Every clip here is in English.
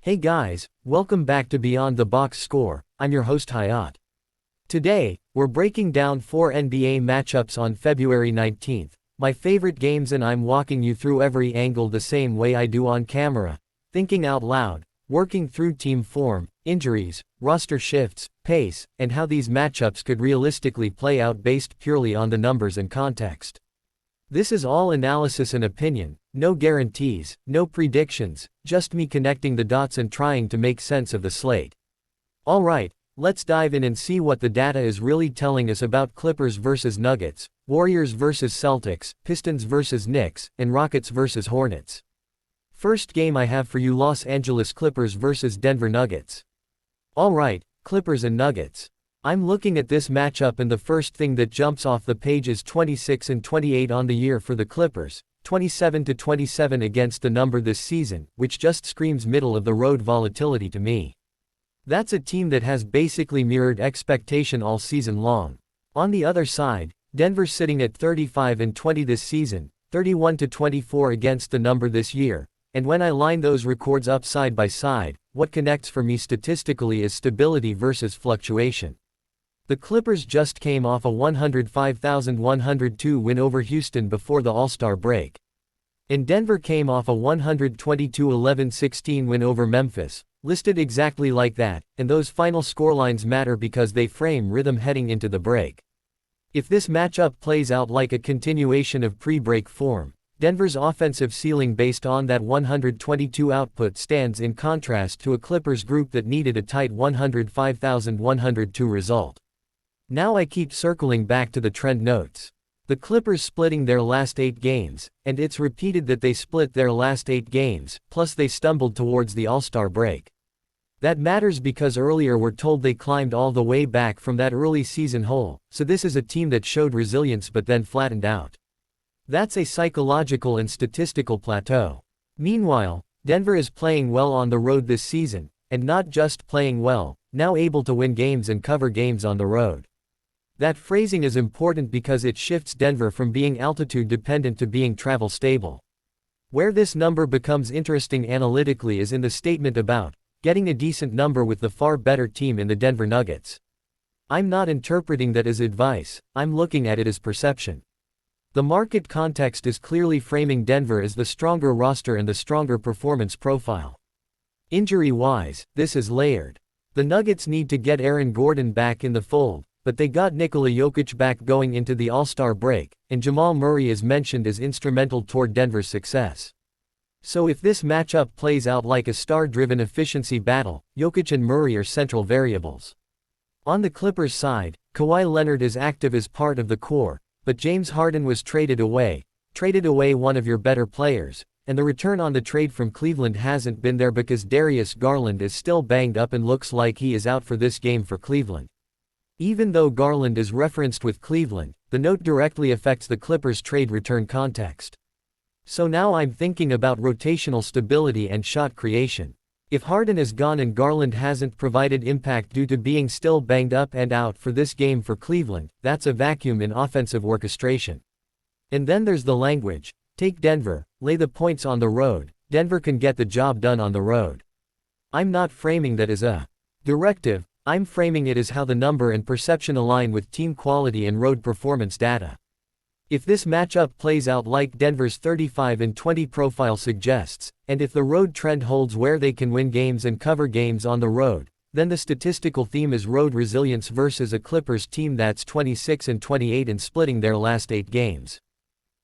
Hey guys, welcome back to Beyond the Box Score. I'm your host Hayat. Today, we're breaking down 4 NBA matchups on February 19th, my favorite games, and I'm walking you through every angle the same way I do on camera, thinking out loud, working through team form, injuries, roster shifts, pace, and how these matchups could realistically play out based purely on the numbers and context. This is all analysis and opinion, no guarantees, no predictions, just me connecting the dots and trying to make sense of the slate. Alright, let's dive in and see what the data is really telling us about Clippers vs Nuggets, Warriors vs Celtics, Pistons vs Knicks, and Rockets vs Hornets. First game I have for you: Los Angeles Clippers vs Denver Nuggets. Alright, Clippers and Nuggets. I'm looking at this matchup and the first thing that jumps off the page is 26-28 on the year for the Clippers, 27-27 against the number this season, which just screams middle of the road volatility to me. That's a team that has basically mirrored expectation all season long. On the other side, Denver's sitting at 35-20 this season, 31-24 against the number this year, and when I line those records up side by side, what connects for me statistically is stability versus fluctuation. The Clippers just came off a 105,102 win over Houston before the All-Star break. And Denver came off a 122-11-16 win over Memphis, listed exactly like that, and those final scorelines matter because they frame rhythm heading into the break. If this matchup plays out like a continuation of pre-break form, Denver's offensive ceiling based on that 122 output stands in contrast to a Clippers group that needed a tight 105,102 result. Now I keep circling back to the trend notes. The Clippers splitting their last 8 games, and it's repeated that they split their last 8 games, plus they stumbled towards the All-Star break. That matters because earlier we're told they climbed all the way back from that early season hole, so this is a team that showed resilience but then flattened out. That's a psychological and statistical plateau. Meanwhile, Denver is playing well on the road this season, and not just playing well, now able to win games and cover games on the road. That phrasing is important because it shifts Denver from being altitude dependent to being travel stable. Where this number becomes interesting analytically is in the statement about getting a decent number with the far better team in the Denver Nuggets. I'm not interpreting that as advice, I'm looking at it as perception. The market context is clearly framing Denver as the stronger roster and the stronger performance profile. Injury-wise, this is layered. The Nuggets need to get Aaron Gordon back in the fold, but they got Nikola Jokic back going into the All-Star break, and Jamal Murray is mentioned as instrumental toward Denver's success. So if this matchup plays out like a star-driven efficiency battle, Jokic and Murray are central variables. On the Clippers side, Kawhi Leonard is active as part of the core, but James Harden was traded away one of your better players, and the return on the trade from Cleveland hasn't been there because Darius Garland is still banged up and looks like he is out for this game for Cleveland. Even though Garland is referenced with Cleveland, the note directly affects the Clippers' trade return context. So now I'm thinking about rotational stability and shot creation. If Harden is gone and Garland hasn't provided impact due to being still banged up and out for this game for Cleveland, that's a vacuum in offensive orchestration. And then there's the language. Take Denver, lay the points on the road, Denver can get the job done on the road. I'm not framing that as a directive, I'm framing it as how the number and perception align with team quality and road performance data. If this matchup plays out like Denver's 35-20 profile suggests, and if the road trend holds where they can win games and cover games on the road, then the statistical theme is road resilience versus a Clippers team that's 26-28 and splitting their last 8 games.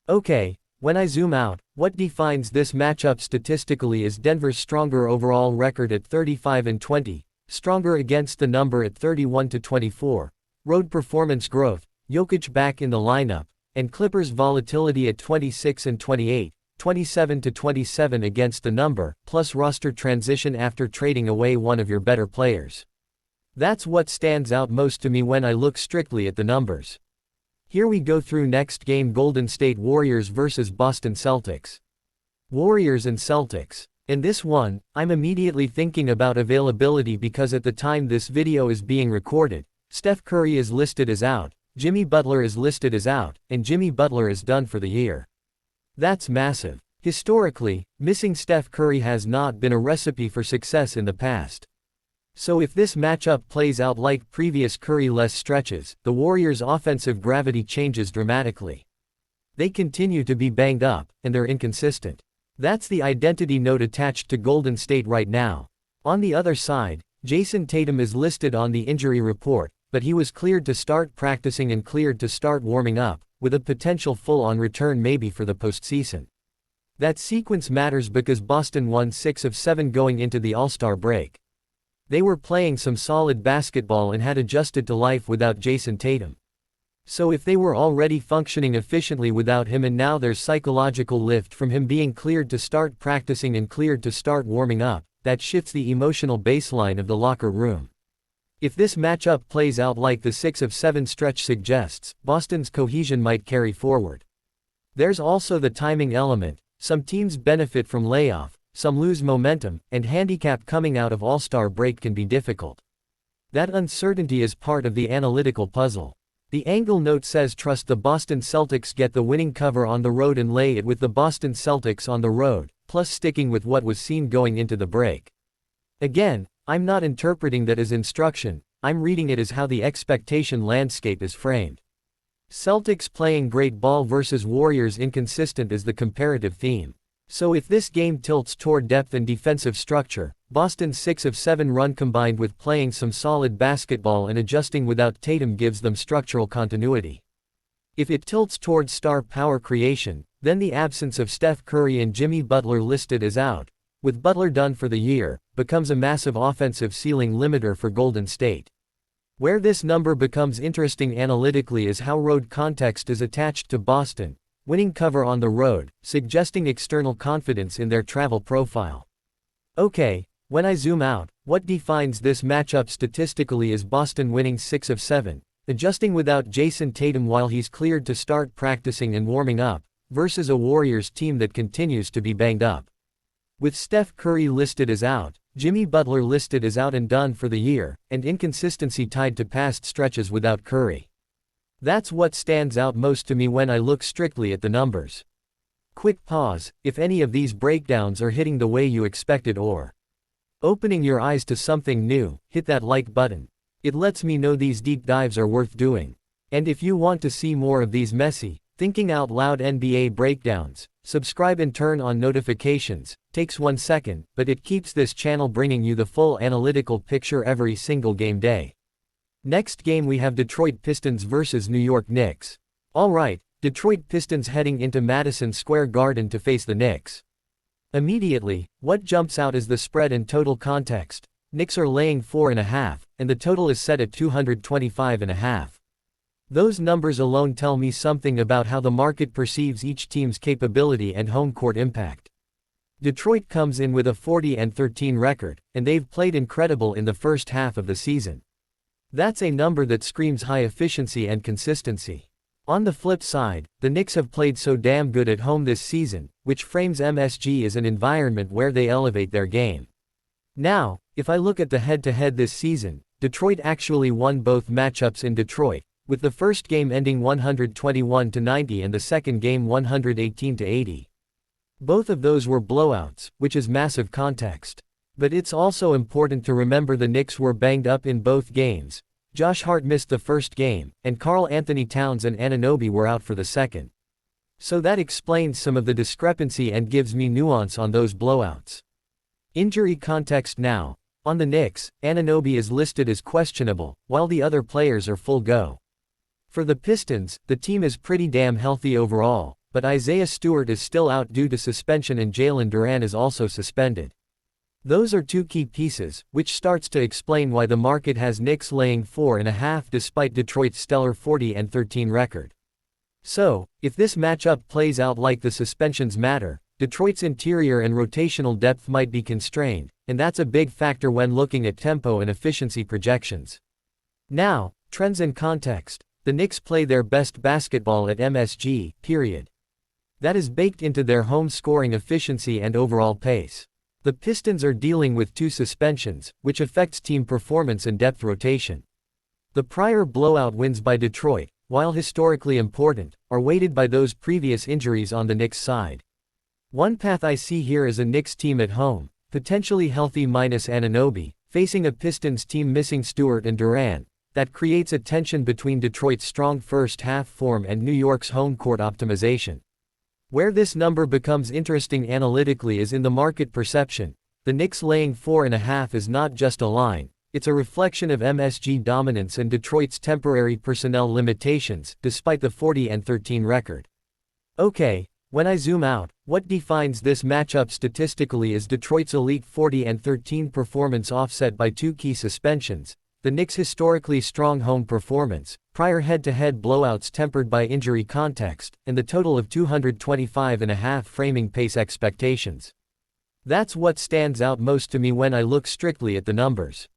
Okay, when I zoom out, what defines this matchup statistically is Denver's stronger overall record at 35-20, stronger against the number at 31-24, road performance growth, Jokic back in the lineup, and Clippers volatility at 26-28, 27-27 against the number, plus roster transition after trading away one of your better players. That's what stands out most to me when I look strictly at the numbers. Here we go through next game: Golden State Warriors vs Boston Celtics. Warriors and Celtics. In this one, I'm immediately thinking about availability because at the time this video is being recorded, Steph Curry is listed as out, Jimmy Butler is listed as out, and Jimmy Butler is done for the year. That's massive. Historically, missing Steph Curry has not been a recipe for success in the past. So if this matchup plays out like previous Curry-less stretches, the Warriors' offensive gravity changes dramatically. They continue to be banged up, and they're inconsistent. That's the identity note attached to Golden State right now. On the other side, Jason Tatum is listed on the injury report, but he was cleared to start practicing and cleared to start warming up, with a potential full-on return maybe for the postseason. That sequence matters because Boston won 6 of 7 going into the All-Star break. They were playing some solid basketball and had adjusted to life without Jason Tatum. So if they were already functioning efficiently without him and now there's psychological lift from him being cleared to start practicing and cleared to start warming up, that shifts the emotional baseline of the locker room. If this matchup plays out like the 6 of 7 stretch suggests, Boston's cohesion might carry forward. There's also the timing element. Some teams benefit from layoff, some lose momentum, and handicap coming out of All-Star break can be difficult. That uncertainty is part of the analytical puzzle. The angle note says trust the Boston Celtics get the winning cover on the road and lay it with the Boston Celtics on the road, plus sticking with what was seen going into the break. Again, I'm not interpreting that as instruction, I'm reading it as how the expectation landscape is framed. Celtics playing great ball versus Warriors inconsistent is the comparative theme. So if this game tilts toward depth and defensive structure, Boston's 6 of 7 run combined with playing some solid basketball and adjusting without Tatum gives them structural continuity. If it tilts toward star power creation, then the absence of Steph Curry and Jimmy Butler listed as out, with Butler done for the year, becomes a massive offensive ceiling limiter for Golden State. Where this number becomes interesting analytically is how road context is attached to Boston, winning cover on the road, suggesting external confidence in their travel profile. Okay, when I zoom out, what defines this matchup statistically is Boston winning 6 of 7, adjusting without Jason Tatum while he's cleared to start practicing and warming up, versus a Warriors team that continues to be banged up. With Steph Curry listed as out, Jimmy Butler listed as out and done for the year, and inconsistency tied to past stretches without Curry. That's what stands out most to me when I look strictly at the numbers. Quick pause, if any of these breakdowns are hitting the way you expected or opening your eyes to something new, hit that like button. It lets me know these deep dives are worth doing. And if you want to see more of these messy, thinking out loud NBA breakdowns, subscribe and turn on notifications. Takes 1 second, but it keeps this channel bringing you the full analytical picture every single game day. Next game we have Detroit Pistons versus New York Knicks. Alright, Detroit Pistons heading into Madison Square Garden to face the Knicks. Immediately, what jumps out is the spread and total context. Knicks are laying 4.5, and the total is set at 225.5. Those numbers alone tell me something about how the market perceives each team's capability and home court impact. Detroit comes in with a 40-13 record, and they've played incredible in the first half of the season. That's a number that screams high efficiency and consistency. On the flip side, the Knicks have played so damn good at home this season, which frames MSG as an environment where they elevate their game. Now, if I look at the head-to-head this season, Detroit actually won both matchups in Detroit, with the first game ending 121-90 and the second game 118-80. Both of those were blowouts, which is massive context. But it's also important to remember the Knicks were banged up in both games. Josh Hart missed the first game, and Karl Anthony Towns and Anunoby were out for the second. So that explains some of the discrepancy and gives me nuance on those blowouts. Injury context now. On the Knicks, Anunoby is listed as questionable, while the other players are full go. For the Pistons, the team is pretty damn healthy overall, but Isaiah Stewart is still out due to suspension and Jalen Duren is also suspended. Those are two key pieces, which starts to explain why the market has Knicks laying 4.5 despite Detroit's stellar 40-13 record. So, if this matchup plays out like the suspensions matter, Detroit's interior and rotational depth might be constrained, and that's a big factor when looking at tempo and efficiency projections. Now, trends and context. The Knicks play their best basketball at MSG, period. That is baked into their home scoring efficiency and overall pace. The Pistons are dealing with 2 suspensions, which affects team performance and depth rotation. The prior blowout wins by Detroit, while historically important, are weighted by those previous injuries on the Knicks' side. One path I see here is a Knicks team at home, potentially healthy minus Anunoby, facing a Pistons team missing Stewart and Durant. That creates a tension between Detroit's strong first-half form and New York's home court optimization. Where this number becomes interesting analytically is in the market perception. The Knicks laying 4.5 is not just a line, it's a reflection of MSG dominance and Detroit's temporary personnel limitations, despite the 40-13 record. Okay, when I zoom out, what defines this matchup statistically is Detroit's elite 40-13 performance offset by two key suspensions, the Knicks' historically strong home performance, prior head-to-head blowouts tempered by injury context, and the total of 225.5 framing pace expectations. That's what stands out most to me when I look strictly at the numbers.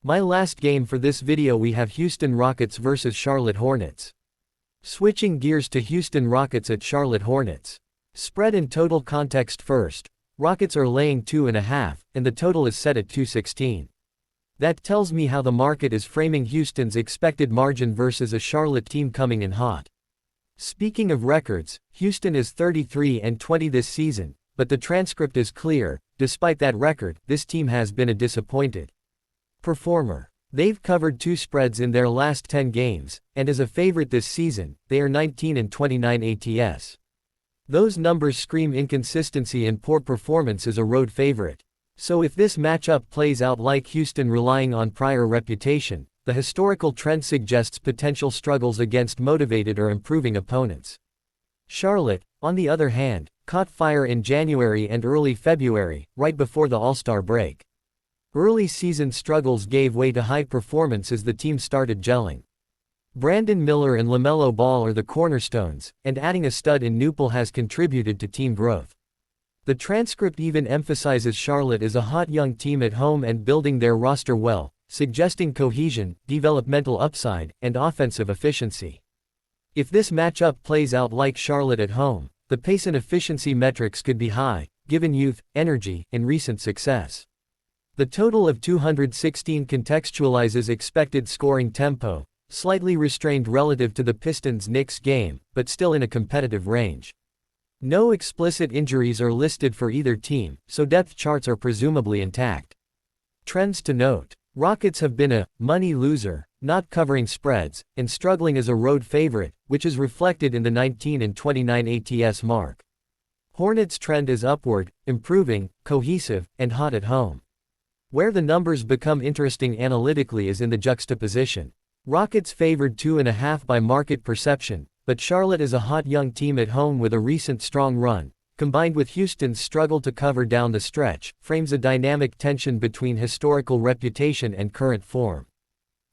My last game for this video we have Houston Rockets vs Charlotte Hornets. Switching gears to Houston Rockets at Charlotte Hornets. Spread and total context first. Rockets are laying 2.5, and the total is set at 216. That tells me how the market is framing Houston's expected margin versus a Charlotte team coming in hot. Speaking of records, Houston is 33-20 this season, but the transcript is clear. Despite that record, this team has been a disappointed performer. They've covered 2 spreads in their last 10 games, and as a favorite this season, they are 19-29 ATS. Those numbers scream inconsistency and poor performance as a road favorite. So if this matchup plays out like Houston relying on prior reputation, the historical trend suggests potential struggles against motivated or improving opponents. Charlotte, on the other hand, caught fire in January and early February, right before the All-Star break. Early season struggles gave way to high performance as the team started gelling. Brandon Miller and LaMelo Ball are the cornerstones, and adding a stud in Newpel has contributed to team growth. The transcript even emphasizes Charlotte as a hot young team at home and building their roster well, suggesting cohesion, developmental upside, and offensive efficiency. If this matchup plays out like Charlotte at home, the pace and efficiency metrics could be high, given youth, energy, and recent success. The total of 216 contextualizes expected scoring tempo, slightly restrained relative to the Pistons-Knicks game, but still in a competitive range. No explicit injuries are listed for either team, so depth charts are presumably intact. Trends to note. Rockets have been a money loser, not covering spreads, and struggling as a road favorite, which is reflected in the 19-29 ATS mark. Hornets' trend is upward, improving, cohesive, and hot at home. Where the numbers become interesting analytically is in the juxtaposition. Rockets favored 2.5 by market perception, but Charlotte is a hot young team at home with a recent strong run, combined with Houston's struggle to cover down the stretch, frames a dynamic tension between historical reputation and current form.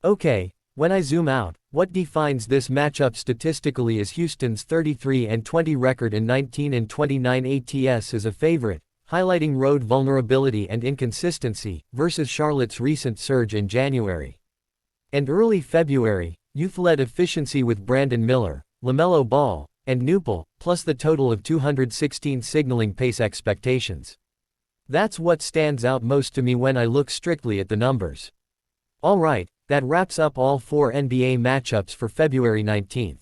Okay, when I zoom out, what defines this matchup statistically is Houston's 33-20 record and 19-29 ATS as a favorite, highlighting road vulnerability and inconsistency, versus Charlotte's recent surge in January and early February, youth-led efficiency with Brandon Miller, LaMelo Ball, and Newpel, plus the total of 216 signaling pace expectations. That's what stands out most to me when I look strictly at the numbers. Alright, that wraps up all 4 NBA matchups for February 19th.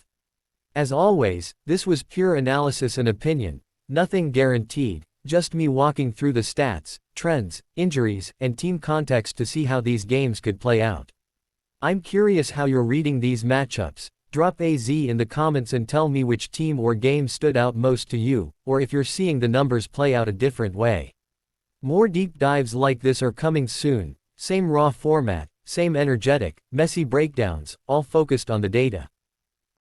As always, this was pure analysis and opinion, nothing guaranteed, just me walking through the stats, trends, injuries, and team context to see how these games could play out. I'm curious how you're reading these matchups. Drop AZ in the comments and tell me which team or game stood out most to you, or if you're seeing the numbers play out a different way. More deep dives like this are coming soon, same raw format, same energetic, messy breakdowns, all focused on the data.